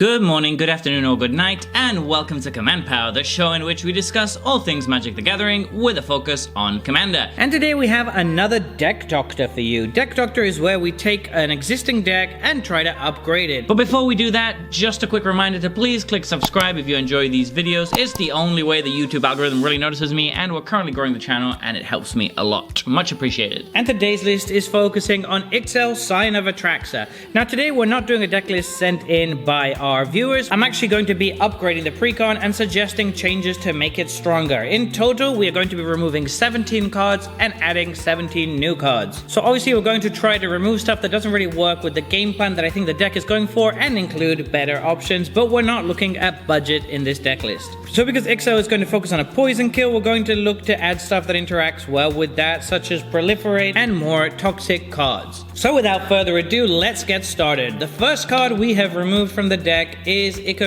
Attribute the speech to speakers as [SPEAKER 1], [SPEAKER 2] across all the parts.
[SPEAKER 1] Good morning, good afternoon, or good night, and welcome to Command Power, the show in which we discuss all things Magic the Gathering with a focus on Commander. And today we have another Deck Doctor for you. Deck Doctor is where we take an existing deck and try to upgrade it. But before we do that, just a quick reminder to please click subscribe if you enjoy these videos. It's the only way the YouTube algorithm really notices me, and we're currently growing the channel, and it helps me a lot. Much appreciated. And today's list is focusing on Ixhel, Scion of Atraxa. Now today we're not doing a deck list sent in by our viewers. I'm actually going to be upgrading the Precon and suggesting changes to make it stronger. In total, we are going to be removing 17 cards and adding 17 new cards. So obviously we're going to try to remove stuff that doesn't really work with the game plan that I think the deck is going for and include better options, but we're not looking at budget in this deck list. So because Ixhel is going to focus on a poison kill, we're going to look to add stuff that interacts well with that, such as Proliferate and more toxic cards. So without further ado, let's get started. The first card we have removed from the deck is Ixhel.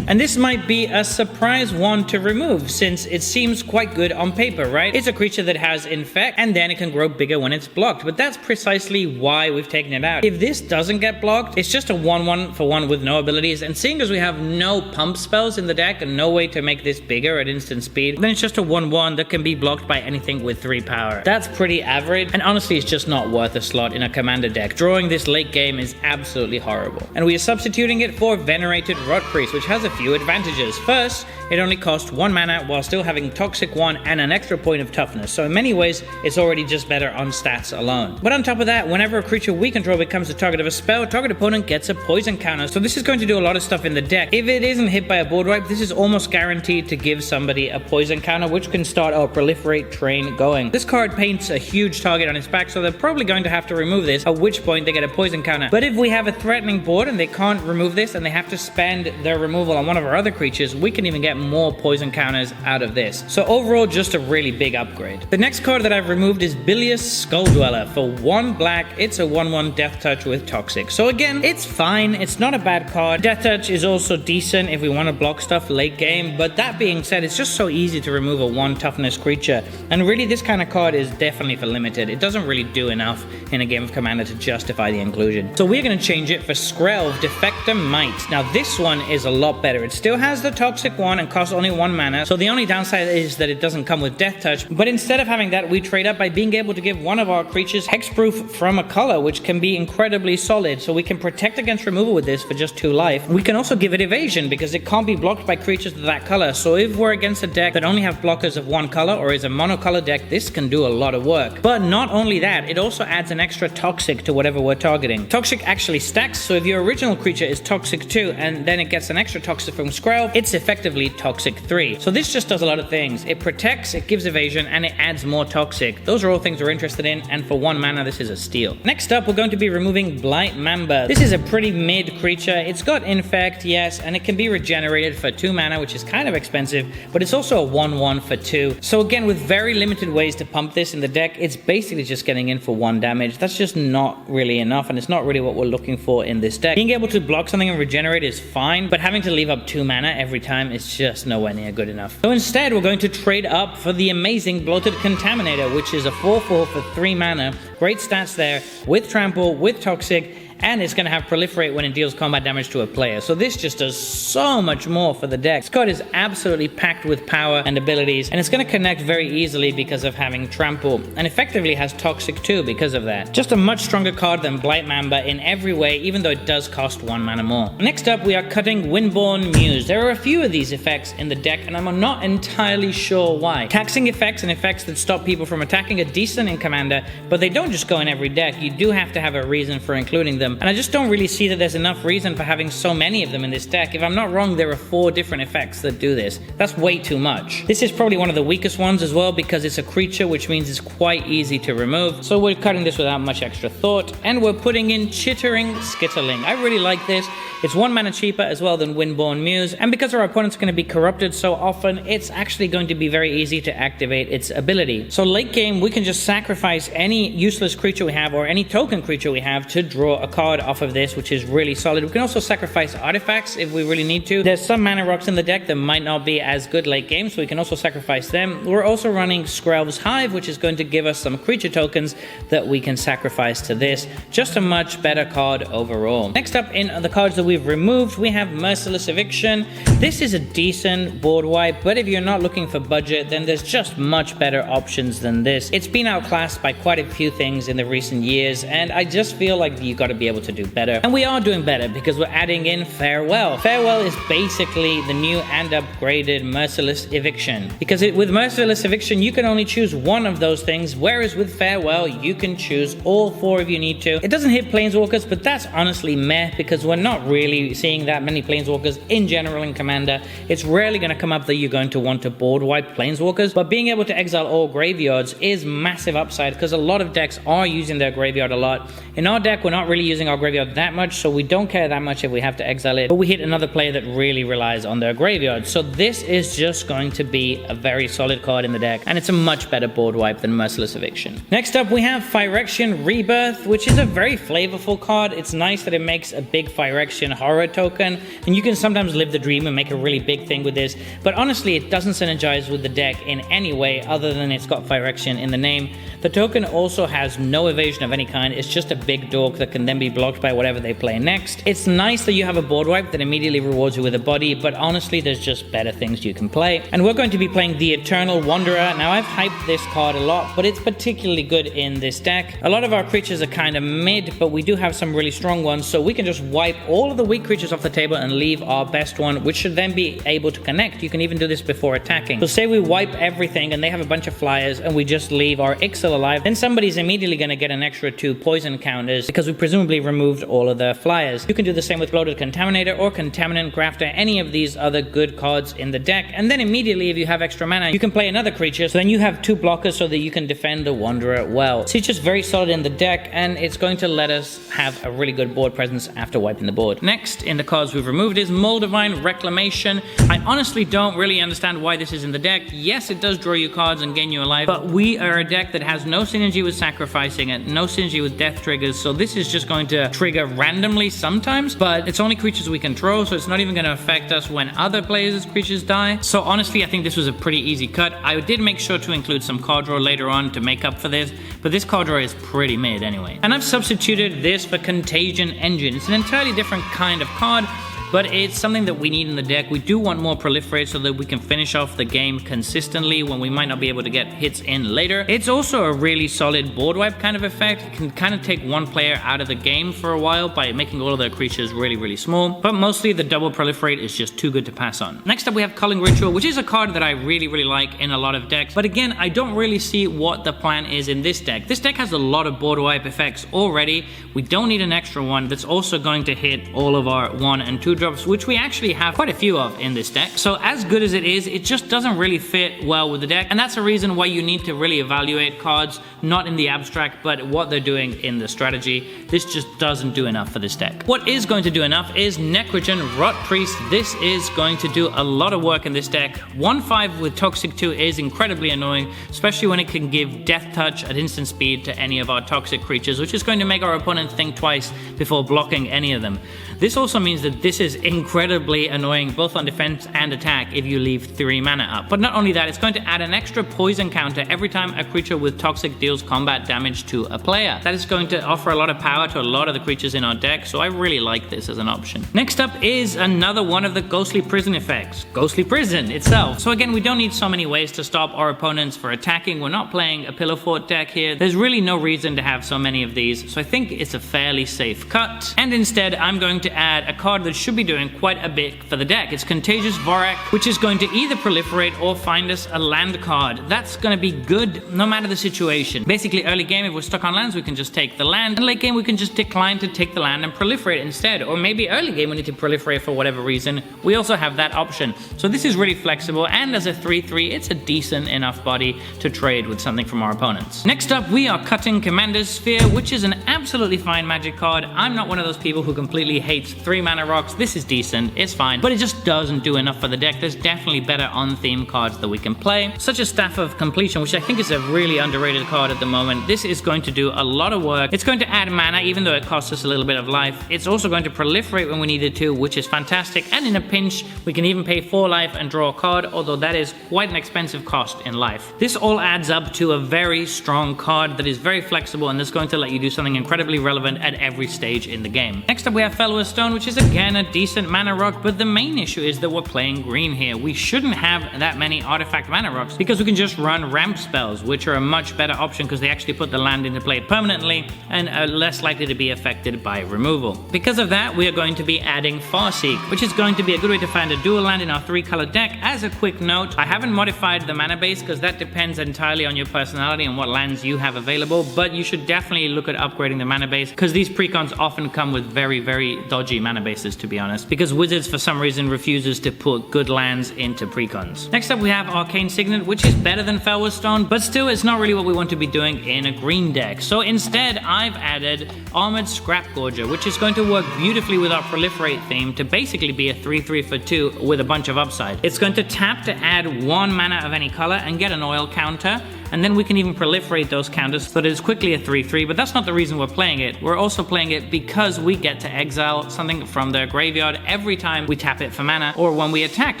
[SPEAKER 1] And this might be a surprise one to remove since it seems quite good on paper, right? It's a creature that has Infect and then it can grow bigger when it's blocked, but that's precisely why we've taken it out. If this doesn't get blocked, it's just a 1/1 for 1 with no abilities, and seeing as we have no pump spells in the deck and no way to make this bigger at instant speed, then it's just a 1/1 that can be blocked by anything with 3 power. That's pretty average, and honestly it's just not worth a slot in a commander deck. Drawing this late game is absolutely horrible. And we are substituting it for Venerated Rot Priest, which has a few advantages. First, it only costs 1 mana while still having Toxic 1 and an extra point of toughness, so in many ways it's already just better on stats alone. But on top of that, whenever a creature we control becomes the target of a spell, target opponent gets a poison counter, so this is going to do a lot of stuff in the deck. If it isn't hit by a board wipe, this is almost guaranteed to give somebody a poison counter, which can start our Proliferate train going. This card paints a huge target on its back, so they're probably going to have to remove this, at which point they get a poison counter. But if we have a threatening board and they can't remove this and they have to spend their removal on one of our other creatures, we can even get more poison counters out of this. So overall, just a really big upgrade. The next card that I've removed is Bilious Skull Dweller. For 1 black, it's a 1/1 Death Touch with Toxic. So again, it's fine. It's not a bad card. Death Touch is also decent if we want to block stuff late game, but that being said, it's just so easy to remove a 1 toughness creature. And really, this kind of card is definitely for limited. It doesn't really do enough in a game of Commander to justify the inclusion. So we're going to change it for Skrelv, Defector Might. Now this one is a lot better. It still has the Toxic 1 and costs only 1 mana, so the only downside is that it doesn't come with Death Touch, but instead of having that, we trade up by being able to give one of our creatures hexproof from a color, which can be incredibly solid, so we can protect against removal with this for just 2 life. We can also give it evasion because it can't be blocked by creatures of that color, so if we're against a deck that only have blockers of 1 color or is a monocolor deck, this can do a lot of work. But not only that, it also adds an extra Toxic to whatever we're targeting. Toxic actually stacks, so if your original creature is Toxic 2 and then it gets an extra Toxic from Skrelv, it's effectively Toxic 3. So this just does a lot of things. It protects, it gives evasion, and it adds more Toxic. Those are all things we're interested in, and for 1 mana this is a steal. Next up, we're going to be removing Blight Mamba. This is a pretty mid creature. It's got Infect, yes, and it can be regenerated for 2 mana, which is kind of expensive, but it's also a 1/1 for 2. So again, with very limited ways to pump this in the deck, it's basically just getting in for 1 damage. That's just not really enough, and it's not really what we're looking for in this deck. Being able to block something and regenerate is fine, but having to leave up 2 mana every time is just nowhere near good enough. So instead, we're going to trade up for the amazing Bloated Contaminator, which is a 4/4 for 3 mana. Great stats there, with Trample, with Toxic, and it's going to have Proliferate when it deals combat damage to a player. So this just does so much more for the deck. This card is absolutely packed with power and abilities, and it's going to connect very easily because of having Trample, and effectively has Toxic too because of that. Just a much stronger card than Blight Mamba in every way, even though it does cost 1 mana more. Next up, we are cutting Windborn Muse. There are a few of these effects in the deck, and I'm not entirely sure why. Taxing effects and effects that stop people from attacking are decent in Commander, but they don't just go in every deck. You do have to have a reason for including them. And I just don't really see that there's enough reason for having so many of them in this deck. If I'm not wrong, there are 4 different effects that do this. That's way too much. This is probably one of the weakest ones as well because it's a creature, which means it's quite easy to remove. So we're cutting this without much extra thought, and we're putting in Chittering Skitterling. I really like this. It's 1 mana cheaper as well than Windborn Muse, and because our opponent's going to be corrupted so often, it's actually going to be very easy to activate its ability. So late game, we can just sacrifice any useless creature we have or any token creature we have to draw a card. card off of this, which is really solid. We can also sacrifice artifacts if we really need to. There's some mana rocks in the deck that might not be as good late game, so we can also sacrifice them. We're also running Skrelv's Hive, which is going to give us some creature tokens that we can sacrifice to this. Just a much better card overall. Next up in the cards that we've removed, we have Merciless Eviction. This is a decent board wipe, but if you're not looking for budget, then there's just much better options than this. It's been outclassed by quite a few things in the recent years, and I just feel like you got to be able to do better. And we are doing better because we're adding in Farewell. Farewell is basically the new and upgraded Merciless Eviction. Because with Merciless Eviction, you can only choose one of those things, whereas with Farewell, you can choose all four if you need to. It doesn't hit Planeswalkers, but that's honestly meh, because we're not really seeing that many Planeswalkers in general in Commander. It's rarely going to come up that you're going to want to board wipe Planeswalkers, but being able to exile all graveyards is massive upside, because a lot of decks are using their graveyard a lot. In our deck, we're not really using our graveyard that much, so we don't care that much if we have to exile it, but we hit another player that really relies on their graveyard. So this is just going to be a very solid card in the deck, and it's a much better board wipe than Merciless Eviction. Next up, we have Phyrexian Rebirth, which is a very flavorful card. It's nice that it makes a big Phyrexian horror token, and you can sometimes live the dream and make a really big thing with this, but honestly, it doesn't synergize with the deck in any way other than it's got Phyrexian in the name. The token also has no evasion of any kind. It's just a big dork that can then be blocked by whatever they play next. It's nice that you have a board wipe that immediately rewards you with a body, but honestly, there's just better things you can play. And we're going to be playing the Eternal Wanderer. Now, I've hyped this card a lot, but it's particularly good in this deck. A lot of our creatures are kind of mid, but we do have some really strong ones, so we can just wipe all of the weak creatures off the table and leave our best one, which should then be able to connect. You can even do this before attacking. So say we wipe everything and they have a bunch of flyers and we just leave our Ixhel alive, then somebody's immediately going to get an extra 2 poison counters because we presumably removed all of the flyers. You can do the same with Bloated Contaminator or Contaminant Grafter, any of these other good cards in the deck, and then immediately if you have extra mana, you can play another creature, so then you have 2 blockers so that you can defend the Wanderer well. So it's just very solid in the deck, and it's going to let us have a really good board presence after wiping the board. Next in the cards we've removed is Moldavine Reclamation. I honestly don't really understand why this is in the deck. Yes, it does draw you cards and gain you a life, but we are a deck that has no synergy with sacrificing it, no synergy with death triggers, so this is just going to trigger randomly sometimes, but it's only creatures we control, so it's not even going to affect us when other players' creatures die. So honestly, I think this was a pretty easy cut. I did make sure to include some card draw later on to make up for this, but this card draw is pretty mid anyway. And I've substituted this for Contagion Engine. It's an entirely different kind of card, but it's something that we need in the deck. We do want more Proliferate so that we can finish off the game consistently when we might not be able to get hits in later. It's also a really solid board wipe kind of effect. It can kind of take one player out of the game for a while by making all of their creatures really, really small, but mostly the double Proliferate is just too good to pass on. Next up, we have Culling Ritual, which is a card that I really, really like in a lot of decks, but again, I don't really see what the plan is in this deck. This deck has a lot of board wipe effects already. We don't need an extra one that's also going to hit all of our 1 and 2 drops, which we actually have quite a few of in this deck. So as good as it is, it just doesn't really fit well with the deck, and that's a reason why you need to really evaluate cards, not in the abstract, but what they're doing in the strategy. This just doesn't do enough for this deck. What is going to do enough is Necrogen Rot Priest. This is going to do a lot of work in this deck. 1/5 with Toxic 2 is incredibly annoying, especially when it can give Death Touch at instant speed to any of our toxic creatures, which is going to make our opponent think twice before blocking any of them. This also means that this is incredibly annoying both on defense and attack if you leave 3 mana up. But not only that, it's going to add an extra poison counter every time a creature with Toxic deals combat damage to a player. That is going to offer a lot of power to a lot of the creatures in our deck, so I really like this as an option. Next up is another one of the Ghostly Prison effects. Ghostly Prison itself. So again, we don't need so many ways to stop our opponents for attacking. We're not playing a Pillow Fort deck here. There's really no reason to have so many of these, so I think it's a fairly safe cut. And instead, I'm going to add a card that should be doing quite a bit for the deck. It's Contagious Vorak, which is going to either proliferate or find us a land card. That's going to be good no matter the situation. Basically, early game, if we're stuck on lands, we can just take the land, and late game, we can just decline to take the land and proliferate instead. Or maybe early game, we need to proliferate for whatever reason. We also have that option. So this is really flexible, and as a 3/3, it's a decent enough body to trade with something from our opponents. Next up, we are cutting Commander's Sphere, which is an absolutely fine Magic card. I'm not one of those people who completely hate 8 3-mana rocks. This is decent, it's fine, but it just doesn't do enough for the deck. There's definitely better on-theme cards that we can play, such as Staff of Completion, which I think is a really underrated card at the moment. This is going to do a lot of work. It's going to add mana, even though it costs us a little bit of life. It's also going to proliferate when we need it to, which is fantastic, and in a pinch, we can even pay 4 life and draw a card, although that is quite an expensive cost in life. This all adds up to a very strong card that is very flexible and that's going to let you do something incredibly relevant at every stage in the game. Next up we have Fellow Stone, which is again a decent mana rock, but the main issue is that we're playing green here. We shouldn't have that many artifact mana rocks because we can just run ramp spells, which are a much better option because they actually put the land into play permanently and are less likely to be affected by removal. Because of that, we are going to be adding Farseek, which is going to be a good way to find a dual land in our 3-color deck. As a quick note, I haven't modified the mana base because that depends entirely on your personality and what lands you have available, but you should definitely look at upgrading the mana base because these precons often come with very dodgy mana bases, to be honest, because Wizards for some reason refuses to put good lands into precons. Next up we have Arcane Signet, which is better than Fellow Stone, but still it's not really what we want to be doing in a green deck. So instead I've added Armored Scrap Gorger, which is going to work beautifully with our Proliferate theme to basically be a 3/3 for 2 with a bunch of upside. It's going to tap to add 1 mana of any color and get an oil counter, and then we can even proliferate those counters so that it's quickly a 3/3, but that's not the reason we're playing it. We're also playing it because we get to exile something from their graveyard every time we tap it for mana or when we attack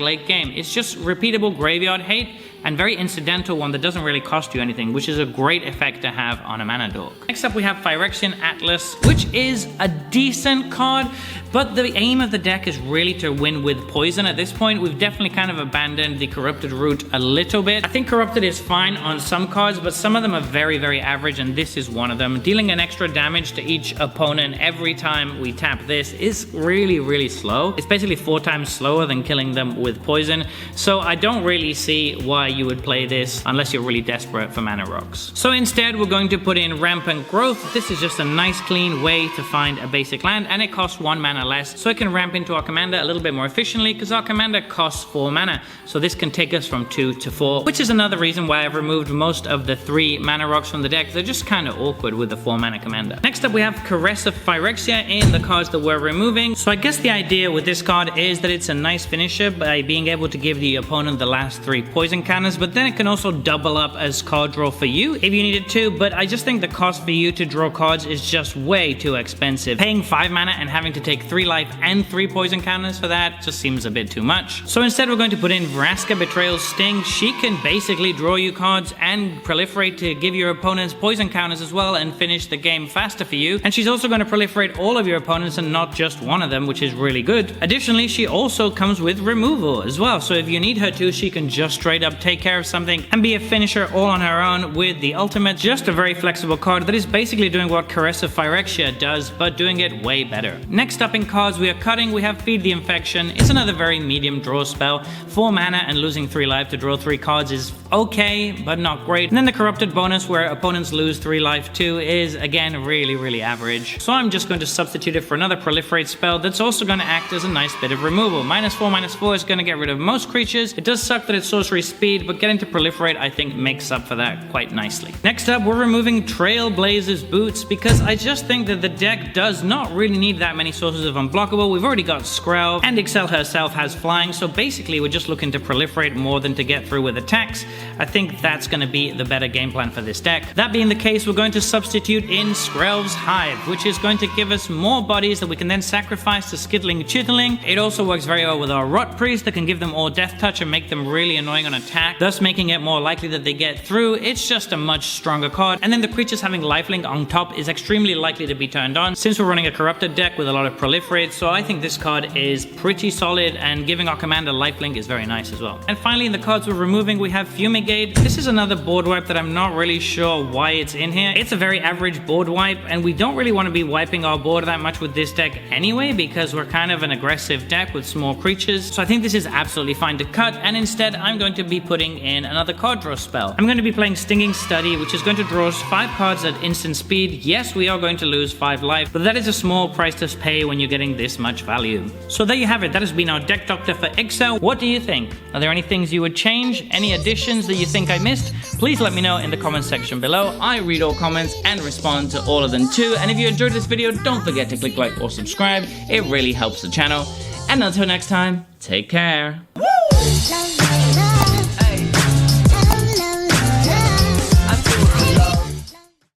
[SPEAKER 1] late game. It's just repeatable graveyard hate and very incidental one that doesn't really cost you anything, which is a great effect to have on a mana dork. Next up we have Phyrexian Atlas, which is a decent card, but the aim of the deck is really to win with poison at this point. We've definitely kind of abandoned the Corrupted route a little bit. I think Corrupted is fine on some cards, but some of them are very average, and this is one of them. Dealing an extra damage to each opponent every time we tap this is really slow. It's basically 4 times slower than killing them with poison, so I don't really see why you would play this unless you're really desperate for mana rocks. So instead we're going to put in Rampant Growth. This is just a nice clean way to find a basic land, and it costs 1 mana less, so it can ramp into our commander a little bit more efficiently because our commander costs 4 mana, so this can take us from 2 to 4, which is another reason why I've removed most of the 3 mana rocks from the deck. They're just kind of awkward with the 4 mana commander. Next up we have Caress of Phyrexia in the cards that we're removing. So I guess the idea with this card is that it's a nice finisher by being able to give the opponent the last 3 poison counters, but then it can also double up as card draw for you if you needed to, but I just think the cost for you to draw cards is just way too expensive. Paying 5 mana and having to take 3 life and 3 poison counters for that just seems a bit too much. So instead we're going to put in Vraska Betrayal's Sting. She can basically draw you cards and proliferate to give your opponents poison counters as well and finish the game faster for you, and she's also going to proliferate all of your opponents and not just one of them, which is really good. Additionally, she also comes with removal as well, so if you need her to, she can just straight up take care of something and be a finisher all on her own with the ultimate. Just a very flexible card that is basically doing what Caress of Phyrexia does, but doing it way better. Next up in cards we are cutting, we have Feed the Infection. It's another very medium draw spell. 4 mana and losing 3 life to draw 3 cards is okay, but not great. And then the Corrupted bonus where opponents lose 3 life too is again really average. So I'm just going to substitute it for another Proliferate spell that's also going to act as a nice bit of removal. -4/-4 is going to get rid of most creatures. It does suck that it's sorcery speed, but getting to Proliferate I think makes up for that quite nicely. Next up we're removing Trailblazer's Boots because I just think that the deck does not really need that many sources of unblockable. We've already got Skrell, and Ixhel herself has flying, so basically we're just looking to proliferate more than to get through with attacks. I think that's going to be the better game plan for this deck. That being the case, we're going to substitute in Skrell's Hive, which is going to give us more bodies that we can then sacrifice to Skittling Chitterling. It also works very well with our Rot Priest that can give them all Death Touch and make them really annoying on attack, thus making it more likely that they get through. It's just a much stronger card, and then the creatures having lifelink on top is extremely likely to be turned on since we're running a Corrupted deck with a lot of Proliferate, so I think this card is pretty solid, and giving our commander lifelink is very nice as well. And finally in the cards we're removing we have Fumigate. This is another board wipe that I'm not really sure why it's in here. It's a very average board wipe, and we don't really want to be wiping our board that much with this deck anyway because we're kind of an aggressive deck with small creatures, so I think this is absolutely fine to cut, and instead I'm going to be putting putting in another card draw spell. I'm going to be playing Stinging Study, which is going to draw us 5 cards at instant speed. Yes, we are going to lose 5 life, but that is a small price to pay when you're getting this much value. So there you have it. That has been our deck doctor for Ixhel. What do you think? Are there any things you would change? Any additions that you think I missed? Please let me know in the comment section below. I read all comments and respond to all of them too. And if you enjoyed this video, don't forget to click like or subscribe. It really helps the channel. And until next time, take care.